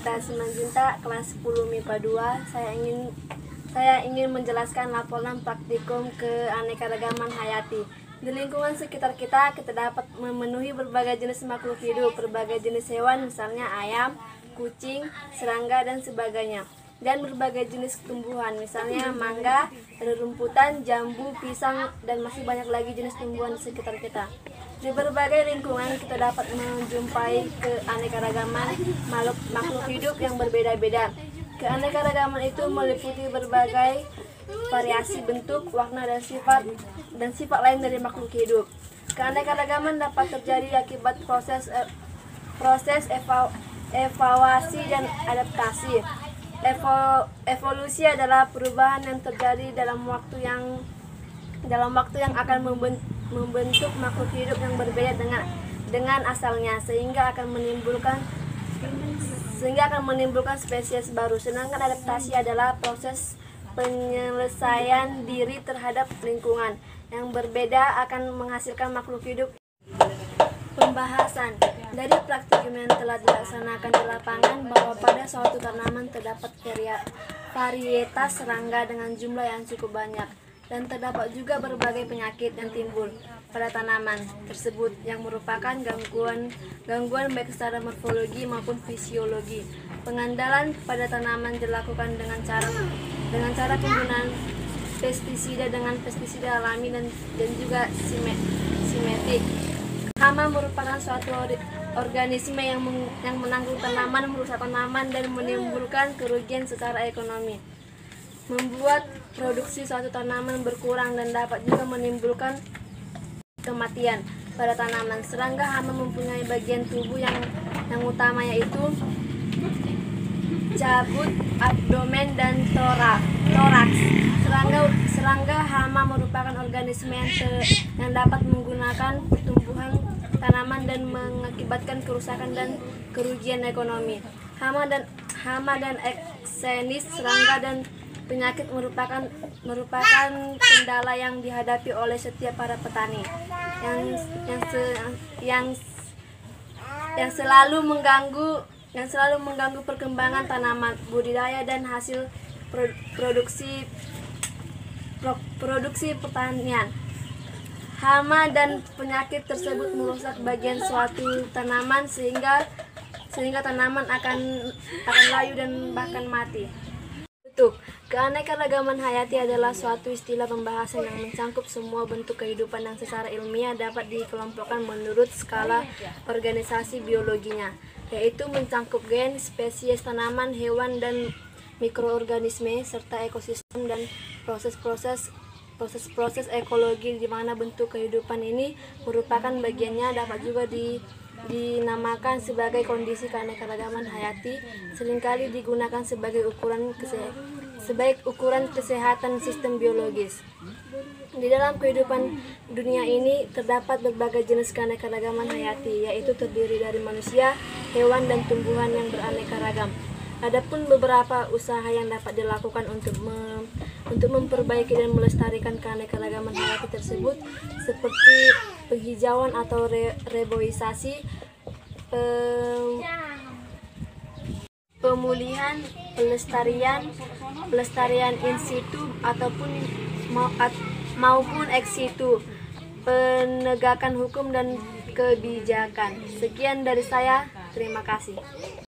Gita Simanjuntak, kelas 10 MIPA 2. Saya ingin menjelaskan laporan praktikum keanekaragaman hayati. Di lingkungan sekitar kita dapat memenuhi berbagai jenis makhluk hidup, berbagai jenis hewan, misalnya ayam, kucing, serangga, dan sebagainya. Dan berbagai jenis tumbuhan, misalnya mangga, rerumputan, jambu, pisang, dan masih banyak lagi jenis tumbuhan di sekitar kita. Di berbagai lingkungan kita dapat menjumpai keanekaragaman makhluk hidup yang berbeda-beda. Keanekaragaman itu meliputi berbagai variasi bentuk, warna, dan sifat lain dari makhluk hidup. Keanekaragaman dapat terjadi akibat proses evaluasi dan adaptasi. Evolusi adalah perubahan yang terjadi dalam waktu yang akan membentuk makhluk hidup yang berbeda dengan asalnya, sehingga akan menimbulkan spesies baru. Sedangkan adaptasi adalah proses penyelesaian diri terhadap lingkungan yang berbeda akan menghasilkan makhluk hidup. Pembahasan dari praktikum yang telah dilaksanakan di lapangan bahwa pada suatu tanaman terdapat varietas serangga dengan jumlah yang cukup banyak, dan terdapat juga berbagai penyakit yang timbul pada tanaman tersebut yang merupakan gangguan baik secara morfologi maupun fisiologi. Pengandalan pada tanaman dilakukan dengan cara penggunaan pestisida dengan pestisida alami dan juga simetik. Hama merupakan suatu organisme yang menanggung tanaman, merusak tanaman, dan menimbulkan kerugian secara ekonomi, membuat produksi suatu tanaman berkurang, dan dapat juga menimbulkan kematian pada tanaman. Serangga hama mempunyai bagian tubuh yang utama, yaitu cabut, abdomen, dan toraks. Serangga hama merupakan organisme yang dapat menggunakan pertumbuhan tanaman dan mengakibatkan kerusakan dan kerugian ekonomi. Hama dan eksenis serangga dan penyakit merupakan kendala yang dihadapi oleh setiap para petani yang selalu mengganggu perkembangan tanaman, budidaya, dan hasil produksi pertanian. Hama dan penyakit tersebut merusak bagian suatu tanaman sehingga tanaman akan layu dan bahkan mati. Bentuk keanekaragaman hayati adalah suatu istilah pembahasan yang mencakup semua bentuk kehidupan yang secara ilmiah dapat dikelompokkan menurut skala organisasi biologinya, yaitu mencakup gen, spesies tanaman, hewan, dan mikroorganisme, serta ekosistem dan proses-proses ekologi di mana bentuk kehidupan ini merupakan bagiannya. Dapat juga dinamakan sebagai kondisi keanekaragaman hayati, seringkali digunakan sebagai ukuran kesehatan sistem biologis. Di dalam kehidupan dunia ini terdapat berbagai jenis keanekaragaman hayati, yaitu terdiri dari manusia, hewan, dan tumbuhan yang beraneka ragam. Adapun beberapa usaha yang dapat dilakukan untuk memperbaiki dan melestarikan keanekaragaman hayati tersebut, seperti penghijauan atau reboisasi, pemulihan, pelestarian in situ maupun ex situ, penegakan hukum dan kebijakan. Sekian dari saya, terima kasih.